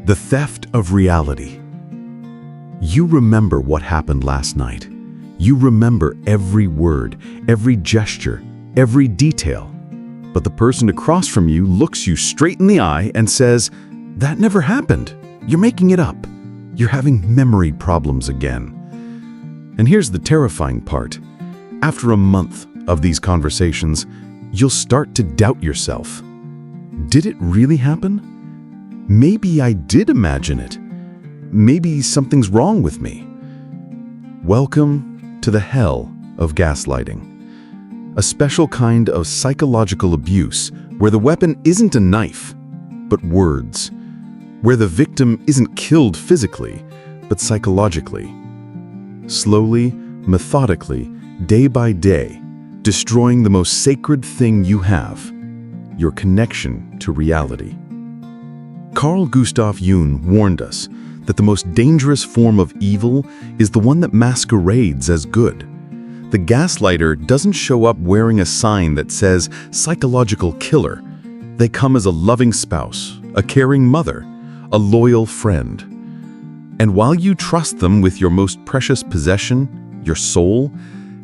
The theft of reality. You remember what happened last night. You remember every word, every gesture, every detail. But the person across from you looks you straight in the eye and says, "That never happened. You're making it up. You're having memory problems again." And here's the terrifying part. After a month of these conversations, you'll start to doubt yourself. Did it really happen? Maybe I did imagine it. Maybe something's wrong with me. Welcome to the hell of gaslighting. A special kind of psychological abuse where the weapon isn't a knife, but words. Where the victim isn't killed physically, but psychologically. Slowly, methodically, day by day, destroying the most sacred thing you have, your connection to reality. Carl Gustav Jung warned us that the most dangerous form of evil is the one that masquerades as good. The gaslighter doesn't show up wearing a sign that says psychological killer. They come as a loving spouse, a caring mother, a loyal friend. And while you trust them with your most precious possession, your soul,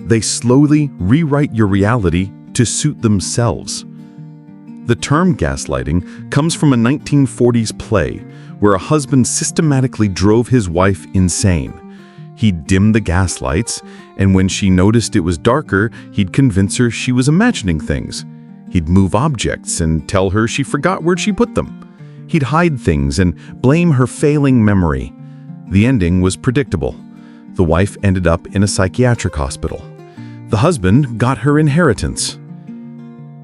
they slowly rewrite your reality to suit themselves. The term gaslighting comes from a 1940s play where a husband systematically drove his wife insane. He'd dim the gas lights, and when she noticed it was darker, he'd convince her she was imagining things. He'd move objects and tell her she forgot where she put them. He'd hide things and blame her failing memory. The ending was predictable. The wife ended up in a psychiatric hospital. The husband got her inheritance.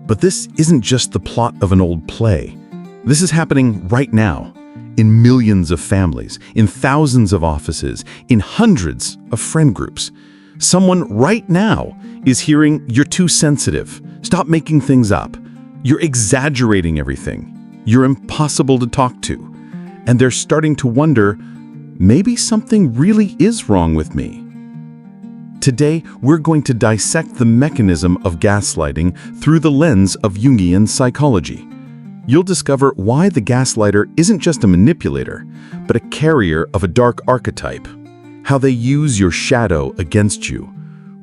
But this isn't just the plot of an old play. This is happening right now, in millions of families, in thousands of offices, in hundreds of friend groups. Someone right now is hearing, "You're too sensitive. Stop making things up. You're exaggerating everything. You're impossible to talk to." And they're starting to wonder, maybe something really is wrong with me. Today, we're going to dissect the mechanism of gaslighting through the lens of Jungian psychology. You'll discover why the gaslighter isn't just a manipulator, but a carrier of a dark archetype. How they use your shadow against you.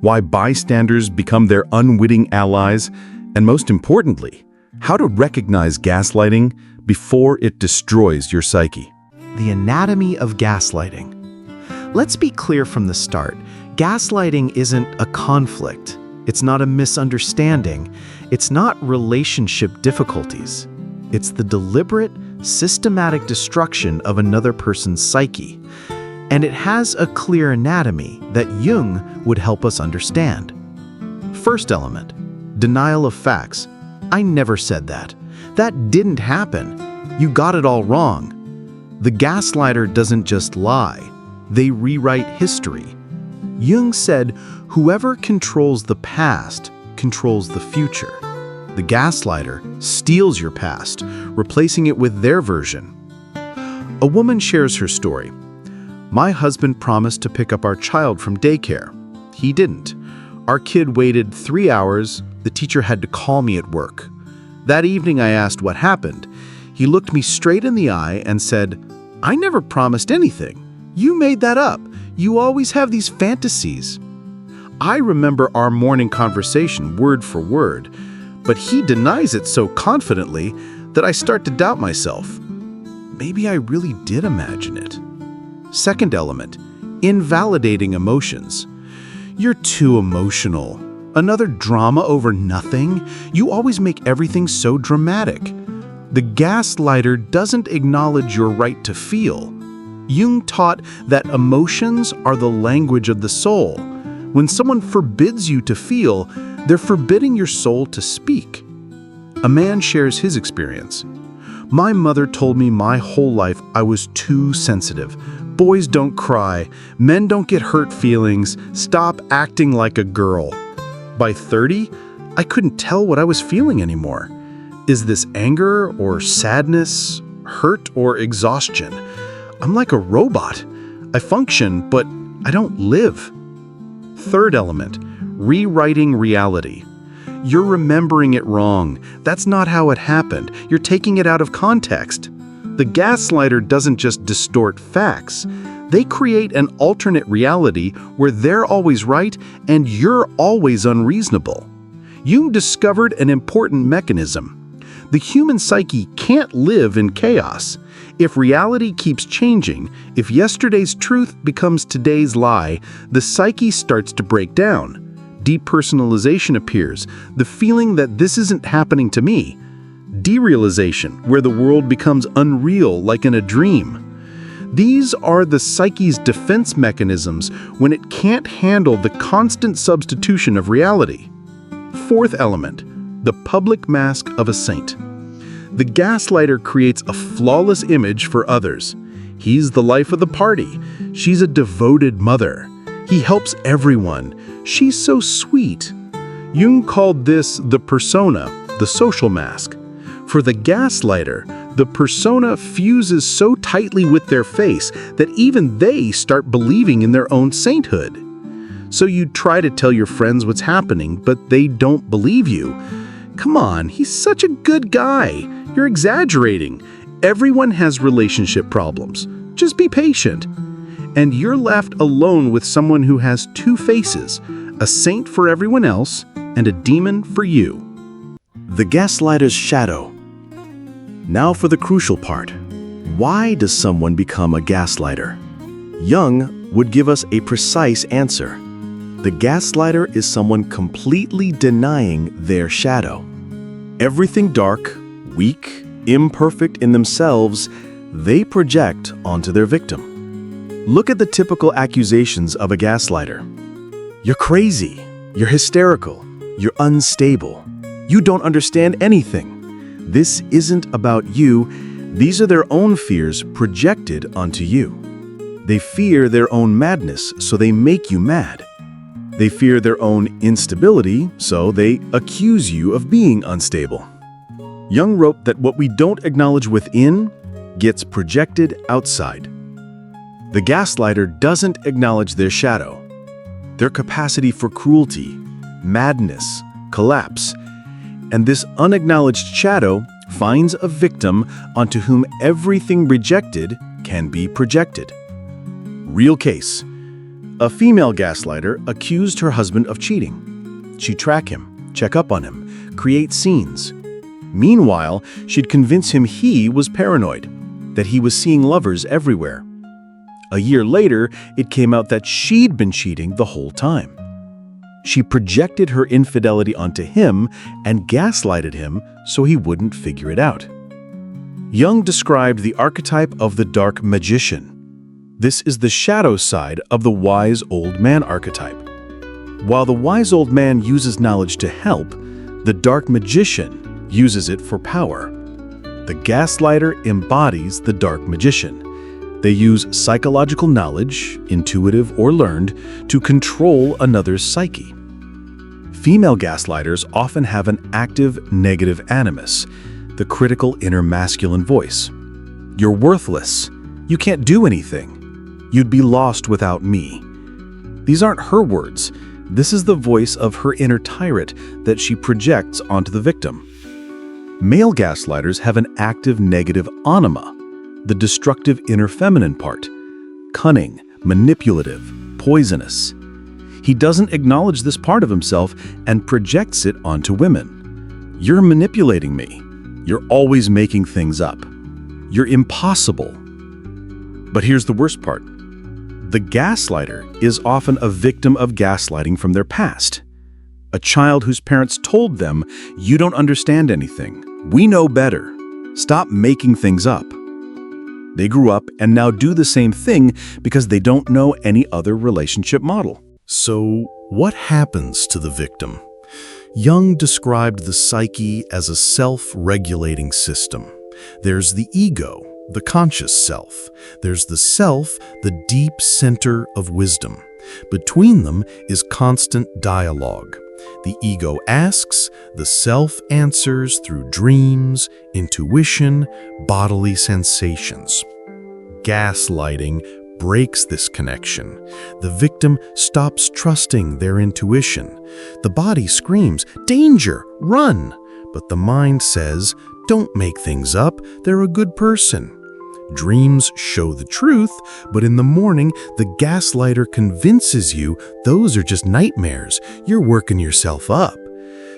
Why bystanders become their unwitting allies. And most importantly, how to recognize gaslighting before it destroys your psyche. The anatomy of gaslighting. Let's be clear from the start. Gaslighting isn't a conflict. It's not a misunderstanding. It's not relationship difficulties. It's the deliberate, systematic destruction of another person's psyche. And it has a clear anatomy that Jung would help us understand. First element, denial of facts. I never said that. That didn't happen. You got it all wrong. The gaslighter doesn't just lie. They rewrite history. Jung said, whoever controls the past controls the future. The gaslighter steals your past, replacing it with their version. A woman shares her story. My husband promised to pick up our child from daycare. He didn't. Our kid waited 3 hours. The teacher had to call me at work. That evening I asked what happened. He looked me straight in the eye and said, "I never promised anything. You made that up. You always have these fantasies." I remember our morning conversation word for word, but he denies it so confidently that I start to doubt myself. Maybe I really did imagine it. Second element, invalidating emotions. You're too emotional. Another drama over nothing? You always make everything so dramatic. The gaslighter doesn't acknowledge your right to feel. Jung taught that emotions are the language of the soul. When someone forbids you to feel, they're forbidding your soul to speak. A man shares his experience. My mother told me my whole life I was too sensitive. Boys don't cry. Men don't get hurt feelings. Stop acting like a girl. By 30, I couldn't tell what I was feeling anymore. Is this anger or sadness, hurt or exhaustion? I'm like a robot. I function, but I don't live. Third element, rewriting reality. You're remembering it wrong. That's not how it happened. You're taking it out of context. The gaslighter doesn't just distort facts. They create an alternate reality where they're always right and you're always unreasonable. Jung discovered an important mechanism. The human psyche can't live in chaos. If reality keeps changing, if yesterday's truth becomes today's lie, the psyche starts to break down. Depersonalization appears, the feeling that this isn't happening to me. Derealization, where the world becomes unreal like in a dream. These are the psyche's defense mechanisms when it can't handle the constant substitution of reality. Fourth element, the public mask of a saint. The gaslighter creates a flawless image for others. He's the life of the party. She's a devoted mother. He helps everyone. She's so sweet. Jung called this the persona, the social mask. For the gaslighter, the persona fuses so tightly with their face that even they start believing in their own sainthood. So you try to tell your friends what's happening, but they don't believe you. Come on, he's such a good guy. You're exaggerating. Everyone has relationship problems. Just be patient. And you're left alone with someone who has two faces, a saint for everyone else and a demon for you. The gaslighter's shadow. Now for the crucial part. Why does someone become a gaslighter? Jung would give us a precise answer. The gaslighter is someone completely denying their shadow. Everything dark, weak, imperfect in themselves, they project onto their victim. Look at the typical accusations of a gaslighter. You're crazy. You're hysterical. You're unstable. You don't understand anything. This isn't about you. These are their own fears projected onto you. They fear their own madness, so they make you mad. They fear their own instability, so they accuse you of being unstable. Jung wrote that what we don't acknowledge within gets projected outside. The gaslighter doesn't acknowledge their shadow, their capacity for cruelty, madness, collapse, and this unacknowledged shadow finds a victim onto whom everything rejected can be projected. Real case. A female gaslighter accused her husband of cheating. She'd track him, check up on him, create scenes. Meanwhile, she'd convince him he was paranoid, that he was seeing lovers everywhere. A year later, it came out that she'd been cheating the whole time. She projected her infidelity onto him and gaslighted him so he wouldn't figure it out. Jung described the archetype of the dark magician. This is the shadow side of the wise old man archetype. While the wise old man uses knowledge to help, the dark magician uses it for power. The gaslighter embodies the dark magician. They use psychological knowledge, intuitive or learned, to control another's psyche. Female gaslighters often have an active negative animus, the critical inner masculine voice. You're worthless. You can't do anything. You'd be lost without me. These aren't her words. This is the voice of her inner tyrant that she projects onto the victim. Male gaslighters have an active negative anima, the destructive inner feminine part, cunning, manipulative, poisonous. He doesn't acknowledge this part of himself and projects it onto women. You're manipulating me. You're always making things up. You're impossible. But here's the worst part. The gaslighter is often a victim of gaslighting from their past. A child whose parents told them, "You don't understand anything. We know better. Stop making things up." They grew up and now do the same thing because they don't know any other relationship model. So, what happens to the victim? Jung described the psyche as a self-regulating system. There's the ego, the conscious self. There's the self, the deep center of wisdom. Between them is constant dialogue. The ego asks, the self answers through dreams, intuition, bodily sensations. Gaslighting breaks this connection. The victim stops trusting their intuition. The body screams, "Danger! Run!" But the mind says, "Don't make things up. They're a good person." Dreams show the truth, but in the morning, the gaslighter convinces you those are just nightmares. You're working yourself up.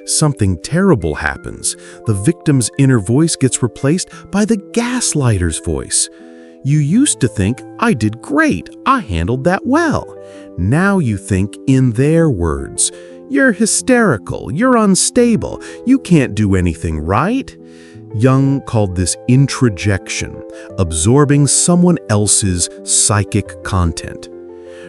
Something terrible happens. The victim's inner voice gets replaced by the gaslighter's voice. You used to think, I did great, I handled that well. Now you think in their words. You're hysterical, you're unstable, you can't do anything right. Jung called this introjection, absorbing someone else's psychic content.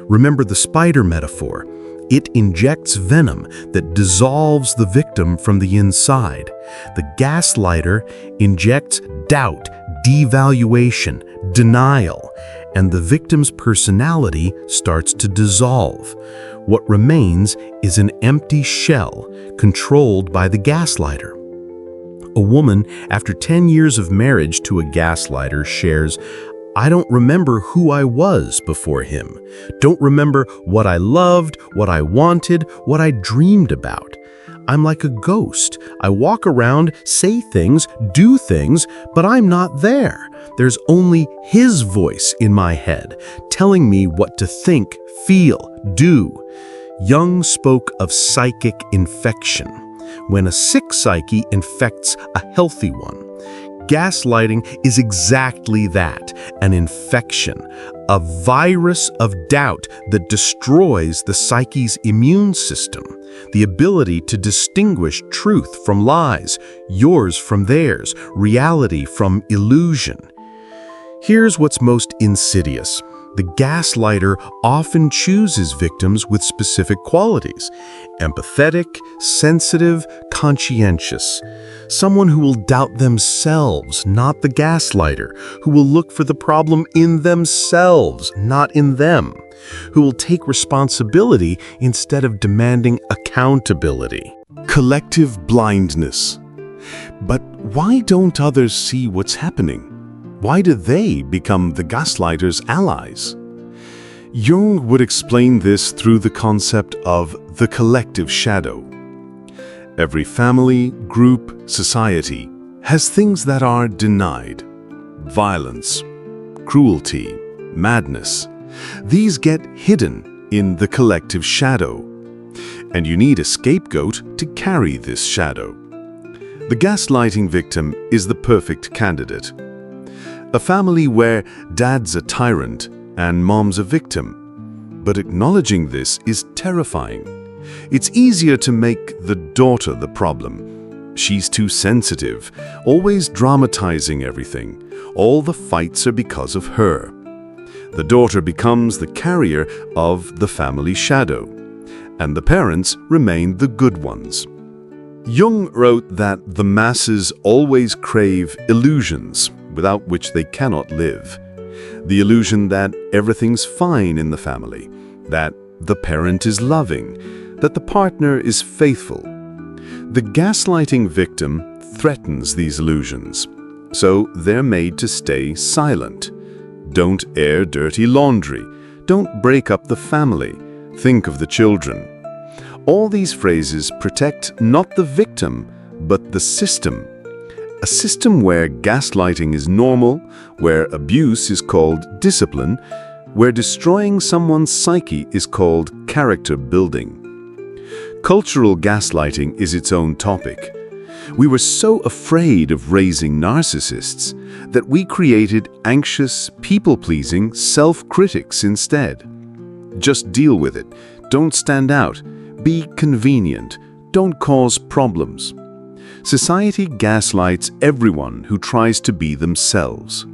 Remember the spider metaphor. It injects venom that dissolves the victim from the inside. The gaslighter injects doubt, devaluation, denial, and the victim's personality starts to dissolve. What remains is an empty shell controlled by the gaslighter. A woman, after 10 years of marriage to a gaslighter, shares, I don't remember who I was before him. Don't remember what I loved, what I wanted, what I dreamed about. I'm like a ghost. I walk around, say things, do things, but I'm not there. There's only his voice in my head, telling me what to think, feel, do. Jung spoke of psychic infection, when a sick psyche infects a healthy one. Gaslighting is exactly that, an infection, a virus of doubt that destroys the psyche's immune system, the ability to distinguish truth from lies, yours from theirs, reality from illusion. Here's what's most insidious. The gaslighter often chooses victims with specific qualities: empathetic, sensitive, conscientious. Someone who will doubt themselves, not the gaslighter, who will look for the problem in themselves, not in them, who will take responsibility instead of demanding accountability. Collective blindness. But why don't others see what's happening? Why do they become the gaslighter's allies? Jung would explain this through the concept of the collective shadow. Every family, group, society has things that are denied. Violence, cruelty, madness. These get hidden in the collective shadow. And you need a scapegoat to carry this shadow. The gaslighting victim is the perfect candidate. A family where dad's a tyrant and mom's a victim. But acknowledging this is terrifying. It's easier to make the daughter the problem. She's too sensitive, always dramatizing everything. All the fights are because of her. The daughter becomes the carrier of the family shadow, and the parents remain the good ones. Jung wrote that the masses always crave illusions, without which they cannot live. The illusion that everything's fine in the family, that the parent is loving, that the partner is faithful. The gaslighting victim threatens these illusions, so they're made to stay silent. Don't air dirty laundry. Don't break up the family. Think of the children. All these phrases protect not the victim, but the system. A system where gaslighting is normal, where abuse is called discipline, where destroying someone's psyche is called character building. Cultural gaslighting is its own topic. We were so afraid of raising narcissists that we created anxious, people-pleasing self-critics instead. Just deal with it. Don't stand out. Be convenient. Don't cause problems. Society gaslights everyone who tries to be themselves.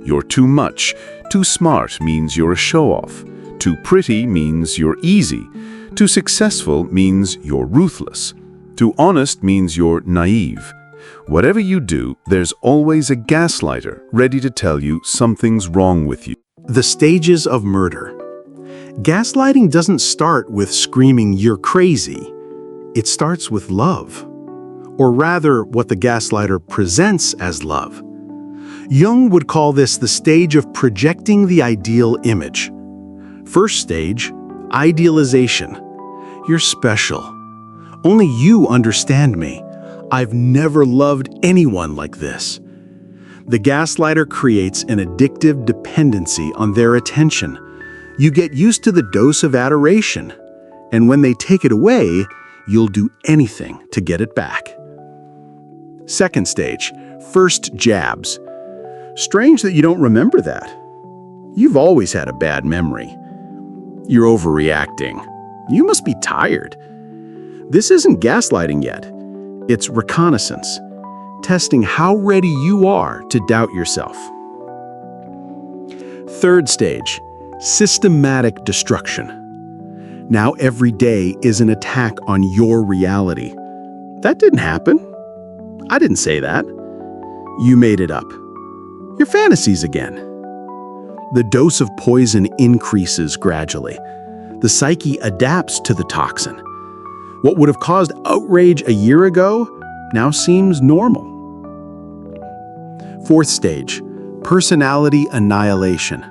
You're too much. Too smart means you're a show-off. Too pretty means you're easy. Too successful means you're ruthless. Too honest means you're naive. Whatever you do, there's always a gaslighter ready to tell you something's wrong with you. The stages of murder. Gaslighting doesn't start with screaming, "You're crazy." It starts with love. Or rather, what the gaslighter presents as love. Jung would call this the stage of projecting the ideal image. First stage, idealization. You're special. Only you understand me. I've never loved anyone like this. The gaslighter creates an addictive dependency on their attention. You get used to the dose of adoration, and when they take it away, you'll do anything to get it back. Second stage, first jabs. Strange that you don't remember that. You've always had a bad memory. You're overreacting. You must be tired. This isn't gaslighting yet. It's reconnaissance, testing how ready you are to doubt yourself. Third stage, systematic destruction. Now every day is an attack on your reality. That didn't happen. I didn't say that. You made it up. Your fantasies again. The dose of poison increases gradually. The psyche adapts to the toxin. What would have caused outrage a year ago now seems normal. Fourth stage, personality annihilation.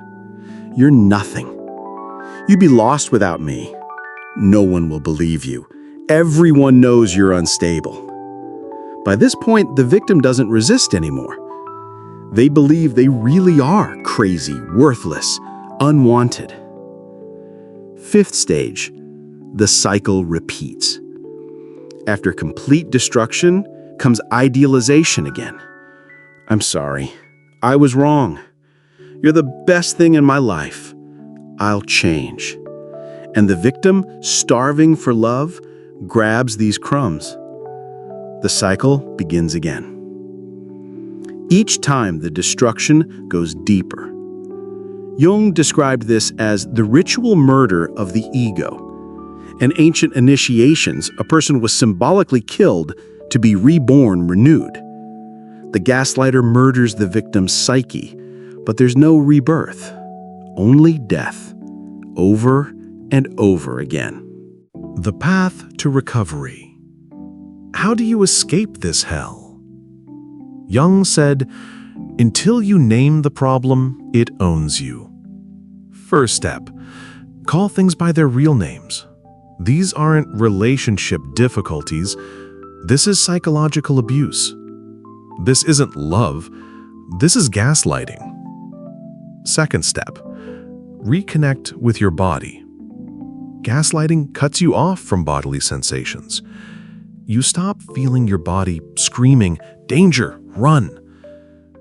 You're nothing. You'd be lost without me. No one will believe you. Everyone knows you're unstable. By this point, the victim doesn't resist anymore. They believe they really are crazy, worthless, unwanted. Fifth stage, the cycle repeats. After complete destruction comes idealization again. I'm sorry. I was wrong. You're the best thing in my life. I'll change. And the victim, starving for love, grabs these crumbs. The cycle begins again. Each time the destruction goes deeper. Jung described this as the ritual murder of the ego. In ancient initiations, a person was symbolically killed to be reborn renewed. The gaslighter murders the victim's psyche, but there's no rebirth, only death, over and over again. The path to recovery. How do you escape this hell? Jung said, until you name the problem, it owns you. First step, call things by their real names. These aren't relationship difficulties. This is psychological abuse. This isn't love. This is gaslighting. Second step, reconnect with your body. Gaslighting cuts you off from bodily sensations. You stop feeling your body screaming, "Danger, run!"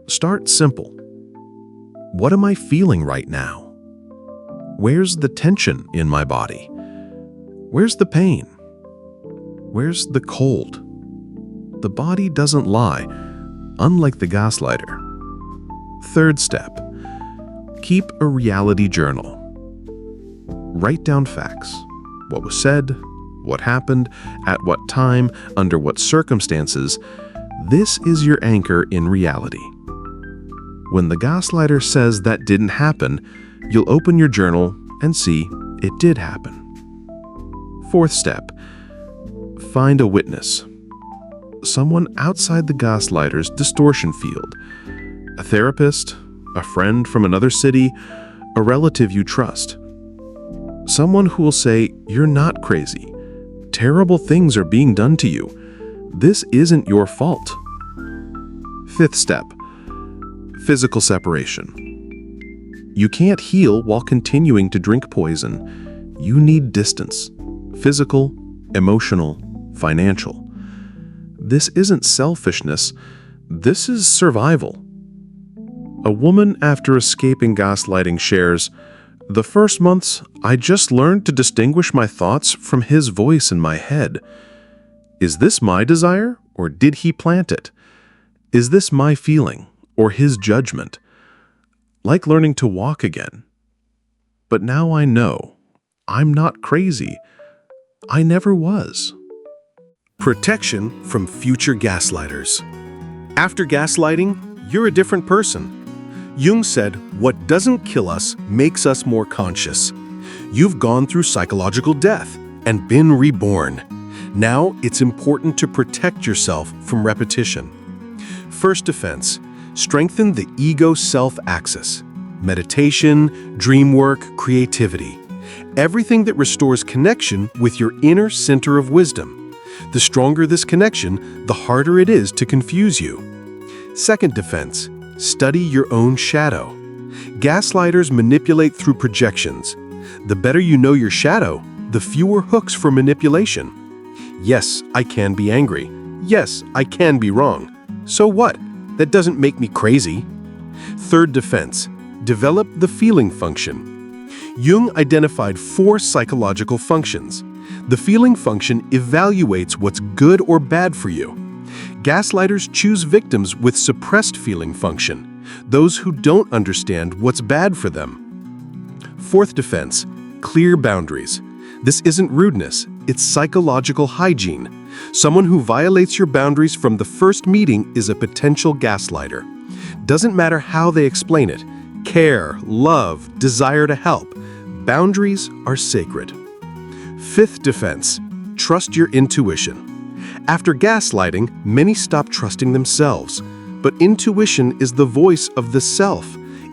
Start simple. What am I feeling right now? Where's the tension in my body? Where's the pain? Where's the cold? The body doesn't lie, unlike the gaslighter. Third step, keep a reality journal. Write down facts. What was said, what happened, at what time, under what circumstances. This is your anchor in reality. When the gaslighter says that didn't happen, you'll open your journal and see it did happen. Fourth step, find a witness. Someone outside the gaslighter's distortion field. A therapist, a friend from another city, a relative you trust. Someone who will say, "You're not crazy. Terrible things are being done to you. This isn't your fault." Fifth step, physical separation. You can't heal while continuing to drink poison. You need distance, physical, emotional, financial. This isn't selfishness. This is survival. A woman after escaping gaslighting shares, "The first months, I just learned to distinguish my thoughts from his voice in my head. Is this my desire, or did he plant it? Is this my feeling, or his judgment? Like learning to walk again. But now I know. I'm not crazy. I never was." Protection from future gaslighters. After gaslighting, you're a different person. Jung said, "What doesn't kill us makes us more conscious." You've gone through psychological death and been reborn. Now it's important to protect yourself from repetition. First defense, strengthen the ego self-axis. Meditation, dream work, creativity. Everything that restores connection with your inner center of wisdom. The stronger this connection, the harder it is to confuse you. Second defense, Study your own shadow. Gaslighters manipulate through projections. The better you know your shadow, the fewer hooks for manipulation. Yes, I can be angry. Yes, I can be wrong. So what? That doesn't make me crazy. Third defense, develop the feeling function. Jung identified 4 psychological functions. The feeling function evaluates what's good or bad for you. Gaslighters choose victims with suppressed feeling function, those who don't understand what's bad for them. Fourth defense, clear boundaries. This isn't rudeness, it's psychological hygiene. Someone who violates your boundaries from the first meeting is a potential gaslighter. Doesn't matter how they explain it. Care, love, desire to help. Boundaries are sacred. Fifth defense, trust your intuition. After gaslighting, many stop trusting themselves. But intuition is the voice of the self.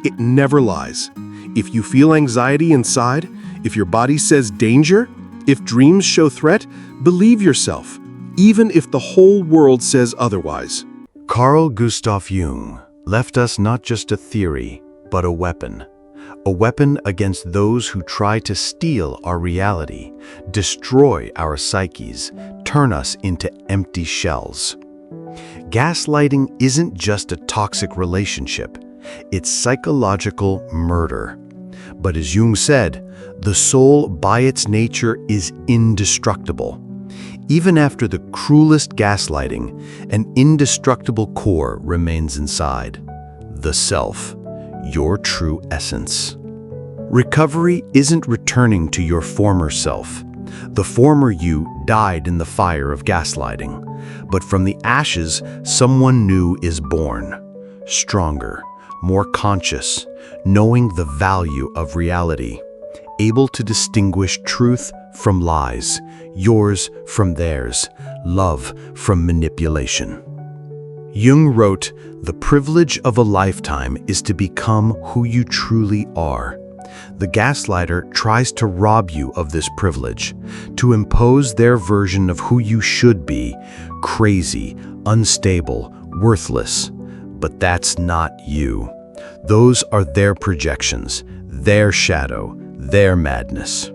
It never lies. If you feel anxiety inside, if your body says danger, if dreams show threat, believe yourself, even if the whole world says otherwise. Carl Gustav Jung left us not just a theory, but a weapon against those who try to steal our reality, destroy our psyches, turn us into empty shells. Gaslighting isn't just a toxic relationship, it's psychological murder. But as Jung said, the soul by its nature is indestructible. Even after the cruelest gaslighting, an indestructible core remains inside. The self, your true essence. Recovery isn't returning to your former self. The former you died in the fire of gaslighting. But from the ashes, someone new is born. Stronger, more conscious, knowing the value of reality. Able to distinguish truth from lies, yours from theirs, love from manipulation. Jung wrote, "The privilege of a lifetime is to become who you truly are." The gaslighter tries to rob you of this privilege, to impose their version of who you should be, crazy, unstable, worthless. But that's not you. Those are their projections, their shadow, their madness.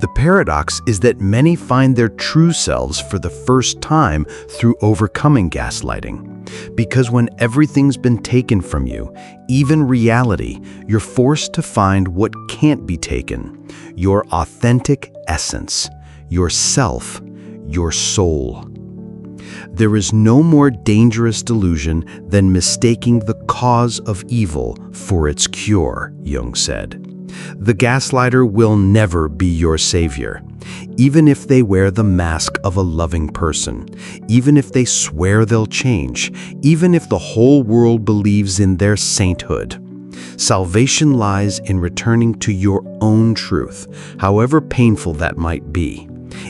The paradox is that many find their true selves for the first time through overcoming gaslighting. Because when everything's been taken from you, even reality, you're forced to find what can't be taken, your authentic essence, yourself, your soul. There is no more dangerous delusion than mistaking the cause of evil for its cure, Jung said. The gaslighter will never be your savior, even if they wear the mask of a loving person, even if they swear they'll change, even if the whole world believes in their sainthood. Salvation lies in returning to your own truth, however painful that might be.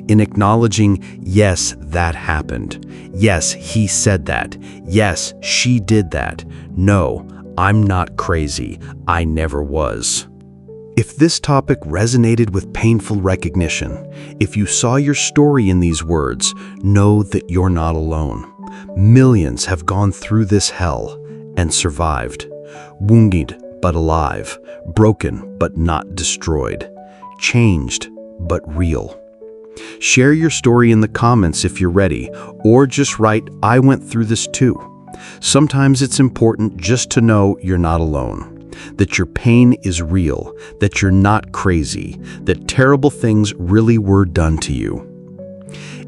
In acknowledging, yes, that happened. Yes, he said that. Yes, she did that. No, I'm not crazy. I never was. If this topic resonated with painful recognition, if you saw your story in these words, know that you're not alone. Millions have gone through this hell and survived. Wounded but alive, broken but not destroyed, changed but real. Share your story in the comments if you're ready, or just write, "I went through this too." Sometimes it's important just to know you're not alone. That your pain is real, that you're not crazy, that terrible things really were done to you.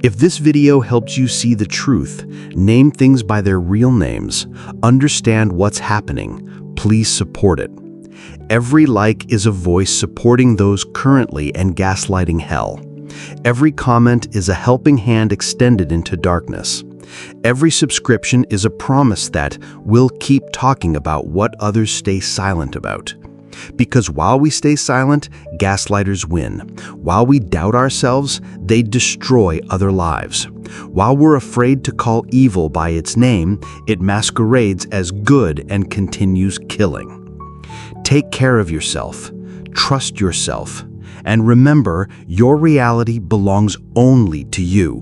If this video helps you see the truth, name things by their real names, understand what's happening, please support it. Every like is a voice supporting those currently in gaslighting hell. Every comment is a helping hand extended into darkness. Every subscription is a promise that we'll keep talking about what others stay silent about. Because while we stay silent, gaslighters win. While we doubt ourselves, they destroy other lives. While we're afraid to call evil by its name, it masquerades as good and continues killing. Take care of yourself. Trust yourself. And remember, your reality belongs only to you.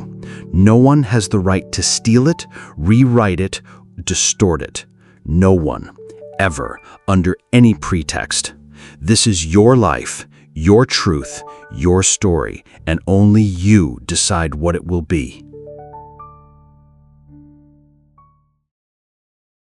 No one has the right to steal it, rewrite it, distort it. No one, ever, under any pretext. This is your life, your truth, your story, and only you decide what it will be.